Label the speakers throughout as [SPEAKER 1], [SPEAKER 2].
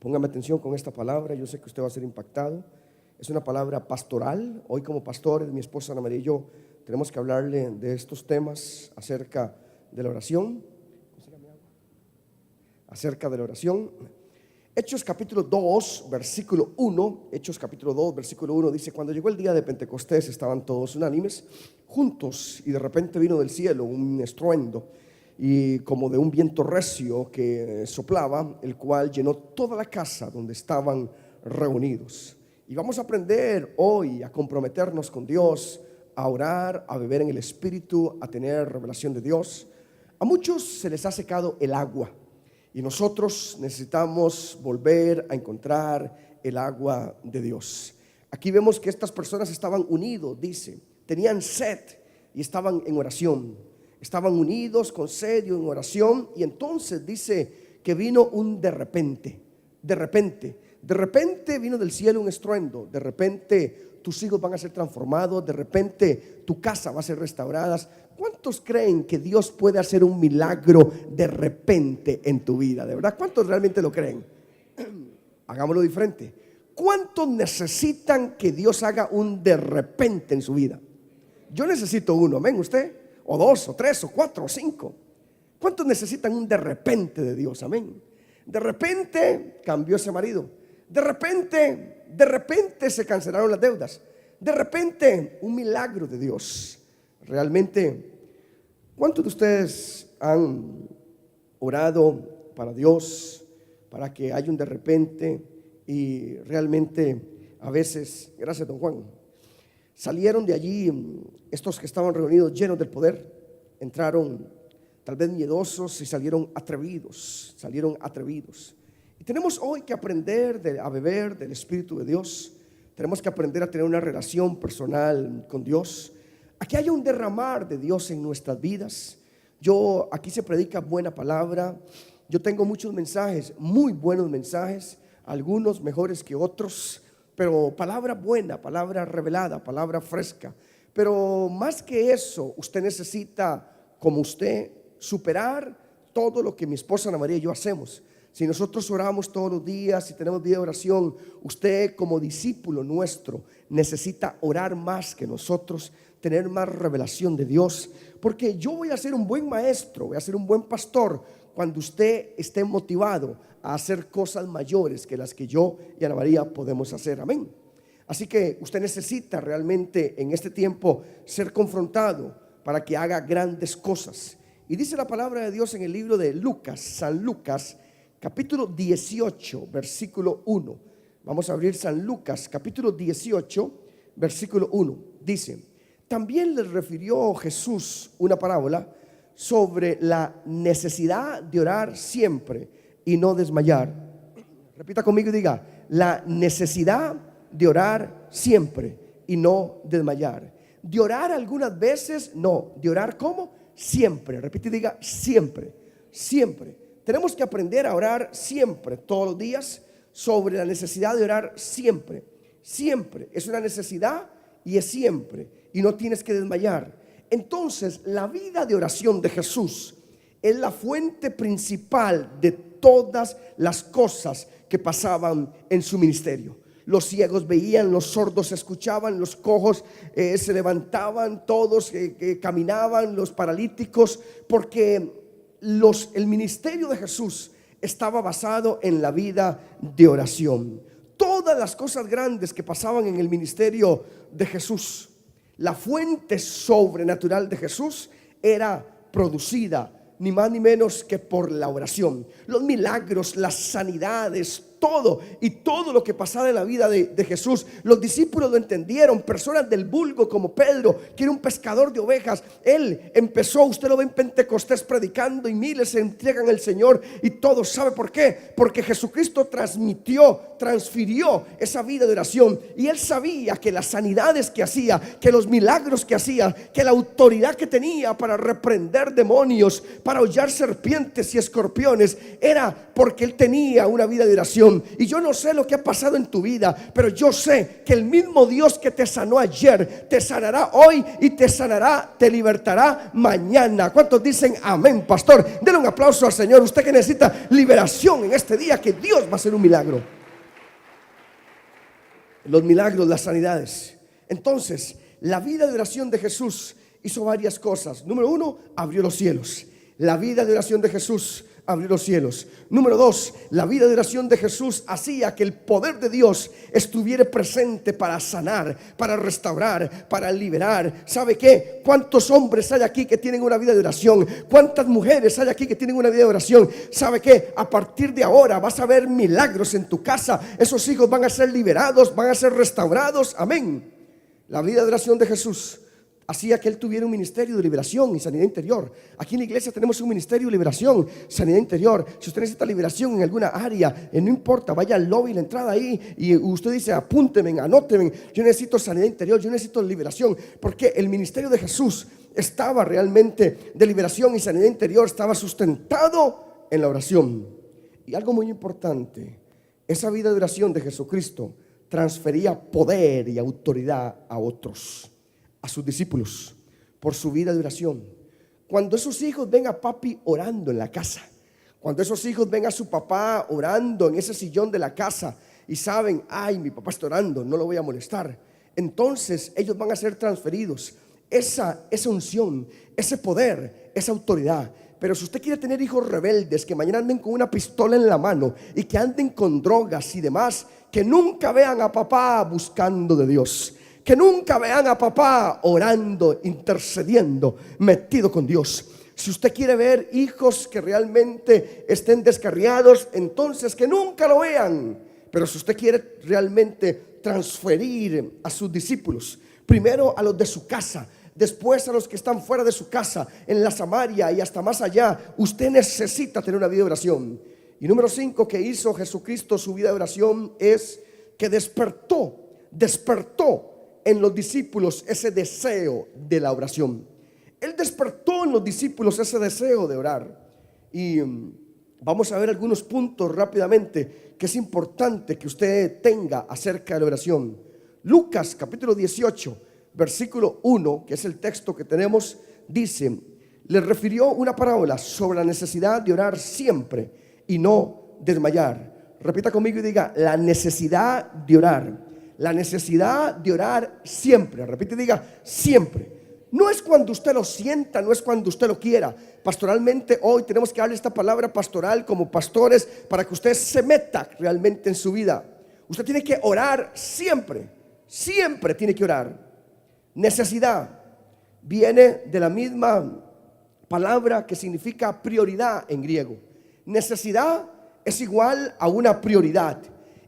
[SPEAKER 1] Póngame atención con esta palabra, yo sé que usted va a ser impactado. Es una palabra pastoral. Hoy como pastores, mi esposa Ana María y yo tenemos que hablarle de estos temas acerca de la oración. Acerca de la oración. Hechos capítulo 2, versículo 1. Hechos capítulo 2, versículo 1 dice: cuando llegó el día de Pentecostés estaban todos unánimes, juntos, y de repente vino del cielo un estruendo, y como de un viento recio que soplaba, el cual llenó toda la casa donde estaban reunidos. Y vamos a aprender hoy a comprometernos con Dios, a orar, a beber en el Espíritu, a tener revelación de Dios. A muchos se les ha secado el agua y nosotros necesitamos volver a encontrar el agua de Dios. Aquí vemos que estas personas estaban unidos, dice, tenían sed y estaban en oración. Estaban unidos con sed y en oración, y entonces dice que vino un de repente. De repente vino del cielo un estruendo. De repente tus hijos van a ser transformados. De repente tu casa va a ser restaurada. ¿Cuántos creen que Dios puede hacer un milagro de repente en tu vida? ¿De verdad? ¿Cuántos realmente lo creen? Hagámoslo diferente. ¿Cuántos necesitan que Dios haga un de repente en su vida? Yo necesito uno, amén, usted, o dos, o tres, o cuatro, o cinco. ¿Cuántos necesitan un de repente de Dios? Amén. De repente cambió ese marido. De repente se cancelaron las deudas. De repente un milagro de Dios. Realmente, ¿cuántos de ustedes han orado para Dios, para que haya un de repente? Y realmente a veces, gracias don Juan, salieron de allí estos que estaban reunidos llenos del poder, entraron tal vez miedosos y salieron atrevidos. Y tenemos hoy que aprender a beber del Espíritu de Dios. Tenemos que aprender a tener una relación personal con Dios. Aquí hay un derramar de Dios en nuestras vidas. Aquí se predica buena palabra. Yo tengo muchos mensajes, muy buenos mensajes, algunos mejores que otros, pero palabra buena, palabra revelada, palabra fresca. Pero más que eso, usted necesita, como usted, superar todo lo que mi esposa Ana María y yo hacemos. Si nosotros oramos todos los días, si tenemos vida de oración, usted como discípulo nuestro necesita orar más que nosotros, tener más revelación de Dios, porque yo voy a ser un buen maestro, voy a ser un buen pastor cuando usted esté motivado a hacer cosas mayores que las que yo y Ana María podemos hacer. Amén. Así que usted necesita realmente en este tiempo ser confrontado para que haga grandes cosas. Y dice la palabra de Dios en el libro de Lucas, San Lucas, capítulo 18, versículo 1. Vamos a abrir San Lucas, capítulo 18, versículo 1. Dice: también les refirió Jesús una parábola sobre la necesidad de orar siempre y no desmayar. Repita conmigo y diga: la necesidad de orar siempre y no desmayar. De orar algunas veces, no. De orar ¿cómo? Siempre. Repite y diga: siempre, siempre. Tenemos que aprender a orar siempre, todos los días, sobre la necesidad de orar siempre. Siempre. Es una necesidad y es siempre. Y no tienes que desmayar. Entonces, la vida de oración de Jesús es la fuente principal de todas las cosas que pasaban en su ministerio. Los ciegos veían, los sordos escuchaban, los cojos se levantaban, todos caminaban, los paralíticos, porque el ministerio de Jesús estaba basado en la vida de oración. Todas las cosas grandes que pasaban en el ministerio de Jesús, la fuente sobrenatural de Jesús era producida ni más ni menos que por la oración. Los milagros, las sanidades, todo lo que pasaba en la vida de Jesús, los discípulos lo entendieron. Personas del vulgo como Pedro, que era un pescador de ovejas, él empezó, usted lo ve en Pentecostés predicando y miles se entregan al Señor y todos. ¿Sabe por qué? Porque Jesucristo transfirió esa vida de oración, y él sabía que las sanidades que hacía, que los milagros que hacía, que la autoridad que tenía para reprender demonios, para hollar serpientes y escorpiones, era porque él tenía una vida de oración. liberación. Y yo no sé lo que ha pasado en tu vida, pero yo sé que el mismo Dios que te sanó ayer, te sanará hoy y te sanará, te libertará mañana. ¿Cuántos dicen amén, pastor? Denle un aplauso al Señor. Usted que necesita liberación en este día, que Dios va a hacer un milagro. Los milagros, las sanidades. Entonces, la vida de oración de Jesús hizo varias cosas. Número 1, abrió los cielos. La vida de oración de Jesús abrió los cielos. Número 2, la vida de oración de Jesús hacía que el poder de Dios estuviera presente para sanar, para restaurar, para liberar. ¿Sabe qué? ¿Cuántos hombres hay aquí que tienen una vida de oración? ¿Cuántas mujeres hay aquí que tienen una vida de oración? ¿Sabe qué? A partir de ahora vas a ver milagros en tu casa. Esos hijos van a ser liberados, van a ser restaurados. Amén. La vida de oración de Jesús hacía que Él tuviera un ministerio de liberación y sanidad interior. Aquí en la iglesia tenemos un ministerio de liberación, sanidad interior. Si usted necesita liberación en alguna área, no importa, vaya al lobby, la entrada ahí, y usted dice, apúnteme, anóteme, yo necesito sanidad interior, yo necesito liberación, porque el ministerio de Jesús estaba realmente de liberación y sanidad interior, estaba sustentado en la oración. Y algo muy importante, esa vida de oración de Jesucristo transfería poder y autoridad a otros, a sus discípulos, por su vida de oración. Cuando esos hijos ven a papi orando en la casa, cuando esos hijos ven a su papá orando en ese sillón de la casa y saben, ay, mi papá está orando, no lo voy a molestar, entonces ellos van a ser transferidos esa unción, ese poder, esa autoridad. Pero si usted quiere tener hijos rebeldes que mañana anden con una pistola en la mano y que anden con drogas y demás, que nunca vean a papá buscando de Dios, que nunca vean a papá orando, intercediendo, metido con Dios. Si usted quiere ver hijos que realmente estén descarriados, entonces que nunca lo vean. Pero si usted quiere realmente transferir a sus discípulos, primero a los de su casa, después a los que están fuera de su casa, en la Samaria y hasta más allá, usted necesita tener una vida de oración. Y número 5 que hizo Jesucristo su vida de oración es que despertó en los discípulos ese deseo de la oración. Él despertó en los discípulos ese deseo de orar. Y vamos a ver algunos puntos rápidamente que es importante que usted tenga acerca de la oración. Lucas capítulo 18, versículo 1, que es el texto que tenemos, dice: les refirió una parábola sobre la necesidad de orar siempre y no desmayar. Repita conmigo y diga: la necesidad de orar. La necesidad de orar siempre. Repite y diga: siempre. No es cuando usted lo sienta, no es cuando usted lo quiera. Pastoralmente hoy tenemos que darle esta palabra pastoral como pastores para que usted se meta realmente en su vida. Usted tiene que orar siempre. Siempre tiene que orar. Necesidad viene de la misma palabra que significa prioridad en griego. Necesidad es igual a una prioridad.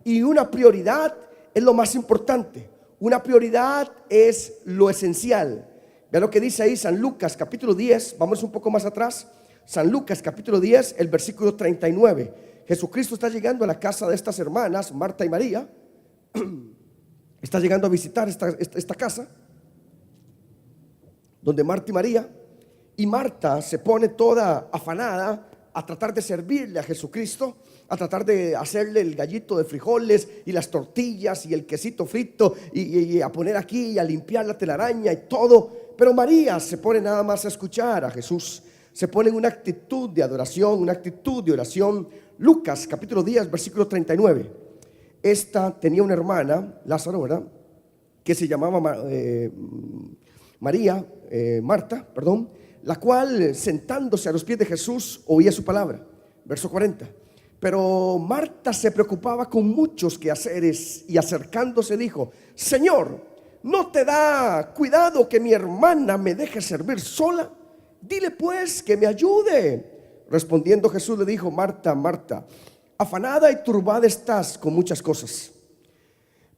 [SPEAKER 1] Y una prioridad es lo más importante. Una prioridad es lo esencial. Vea lo que dice ahí San Lucas capítulo 10. Vamos un poco más atrás. San Lucas capítulo 10, el versículo 39. Jesucristo está llegando a la casa de estas hermanas, Marta y María. Está llegando a visitar esta casa donde Marta y María. Y Marta se pone toda afanada a tratar de servirle a Jesucristo, a tratar de hacerle el gallito de frijoles y las tortillas y el quesito frito y a poner aquí y a limpiar la telaraña y todo. Pero María se pone nada más a escuchar a Jesús, se pone en una actitud de adoración, una actitud de oración. Lucas capítulo 10, versículo 39. Esta tenía una hermana, Lázaro, ¿verdad?, que se llamaba Marta, la cual sentándose a los pies de Jesús oía su palabra. Verso 40. Pero Marta se preocupaba con muchos quehaceres y acercándose dijo: Señor, ¿no te da cuidado que mi hermana me deje servir sola? Dile pues que me ayude. Respondiendo Jesús le dijo: Marta, Marta, afanada y turbada estás con muchas cosas,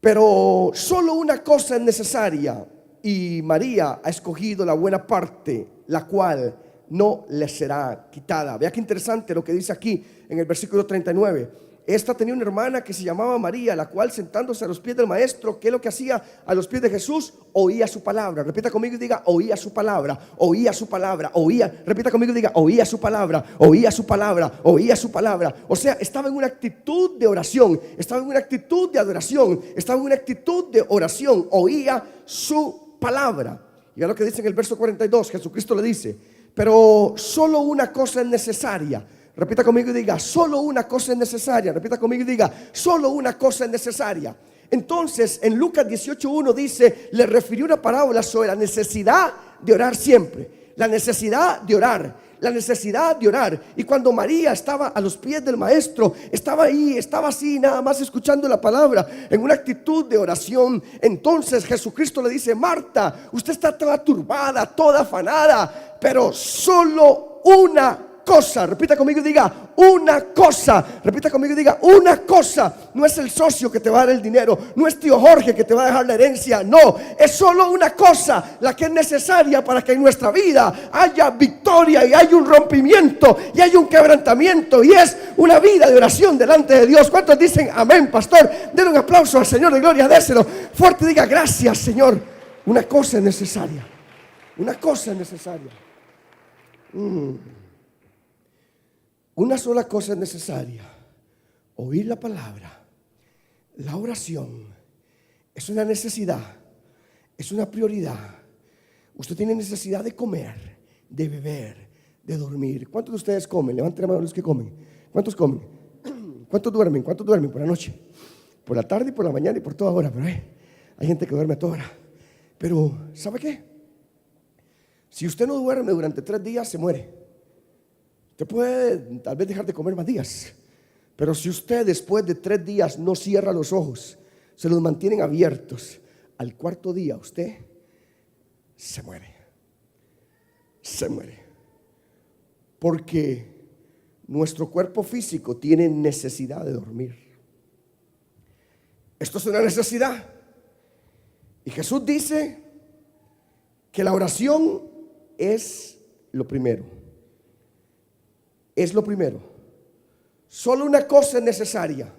[SPEAKER 1] pero solo una cosa es necesaria, y María ha escogido la buena parte, la cual no le será quitada. Vea qué interesante lo que dice aquí en el versículo 39. Esta tenía una hermana que se llamaba María, la cual sentándose a los pies del maestro, ¿qué es lo que hacía a los pies de Jesús? Oía su palabra. Repita conmigo y diga, oía su palabra, oía su palabra, oía. Repita conmigo y diga, oía su palabra, oía su palabra, oía su palabra. O sea, estaba en una actitud de oración, estaba en una actitud de adoración, estaba en una actitud de oración, oía su palabra. Y a lo que dice en el verso 42, Jesucristo le dice, pero solo una cosa es necesaria. Repita conmigo y diga, solo una cosa es necesaria. Repita conmigo y diga, solo una cosa es necesaria. Entonces, en Lucas 18:1 dice, le refirió una parábola sobre la necesidad de orar siempre. La necesidad de orar. La necesidad de orar. Y cuando María estaba a los pies del maestro, estaba ahí, estaba así, nada más escuchando la palabra, en una actitud de oración. Entonces Jesucristo le dice, Marta, usted está toda turbada, toda afanada, pero solo una cosa. Repita conmigo y diga, una cosa. Repita conmigo y diga, una cosa. No es el socio que te va a dar el dinero, no es tío Jorge que te va a dejar la herencia, no, es solo una cosa la que es necesaria para que en nuestra vida haya victoria y haya un rompimiento y haya un quebrantamiento, y es una vida de oración delante de Dios. ¿Cuántos dicen amén, pastor? Denle un aplauso al Señor de gloria, déselo fuerte, diga gracias, Señor. Una cosa es necesaria, una cosa es necesaria. Una sola cosa es necesaria: oír la palabra. La oración es una necesidad, es una prioridad. Usted tiene necesidad de comer, de beber, de dormir. ¿Cuántos de ustedes comen? Levanten la mano los que comen. ¿Cuántos comen? ¿Cuántos duermen? ¿Cuántos duermen por la noche? Por la tarde y por la mañana y por toda hora. Pero hay gente que duerme a toda hora. Pero ¿sabe qué? Si usted no duerme durante 3 días, se muere. Usted puede tal vez dejar de comer más días, pero si usted después de 3 días no cierra los ojos, se los mantienen abiertos, al 4.º día usted se muere. Se muere. Porque nuestro cuerpo físico tiene necesidad de dormir. Esto es una necesidad. Y Jesús dice que la oración es lo primero. Es lo primero. Solo una cosa es necesaria.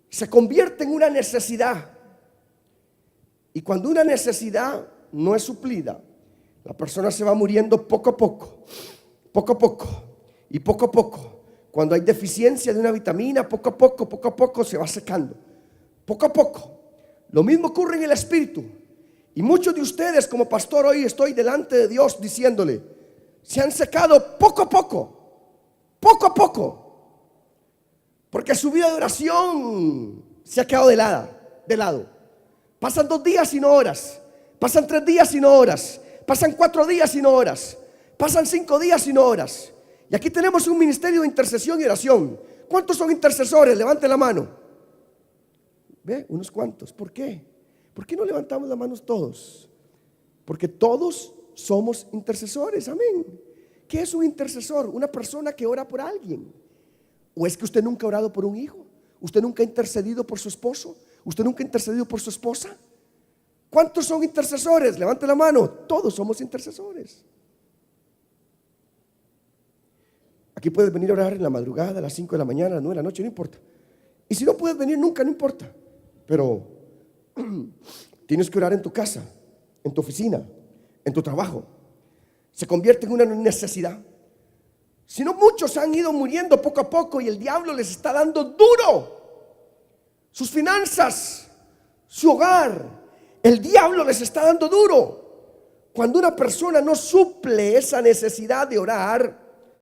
[SPEAKER 1] Se convierte en una necesidad. Y cuando una necesidad no es suplida, la persona se va muriendo poco a poco. Poco a poco. Y poco a poco. Cuando hay deficiencia de una vitamina, poco a poco se va secando. Poco a poco. Lo mismo ocurre en el espíritu. Y muchos de ustedes, como pastor, hoy estoy delante de Dios diciéndole, se han secado poco a poco, porque su vida de oración se ha quedado de lado. Pasan 2 días y no oras, pasan 3 días y no oras, pasan 4 días y no oras, pasan 5 días y no oras. Y aquí tenemos un ministerio de intercesión y oración. ¿Cuántos son intercesores? Levanten la mano. ¿Ve? Unos cuantos. ¿Por qué? ¿Por qué no levantamos las manos todos? Porque todos somos intercesores, amén. ¿Qué es un intercesor? Una persona que ora por alguien. ¿O es que usted nunca ha orado por un hijo? ¿Usted nunca ha intercedido por su esposo? ¿Usted nunca ha intercedido por su esposa? ¿Cuántos son intercesores? Levante la mano. Todos somos intercesores. Aquí puedes venir a orar en la madrugada, a las 5 de la mañana, a las 9 de la noche, no importa. Y si no puedes venir nunca, no importa. Pero tienes que orar en tu casa, en tu oficina, en tu trabajo. Se convierte en una necesidad. Si no, muchos han ido muriendo poco a poco y el diablo les está dando duro. Sus finanzas, su hogar, el diablo les está dando duro. Cuando una persona no suple esa necesidad de orar,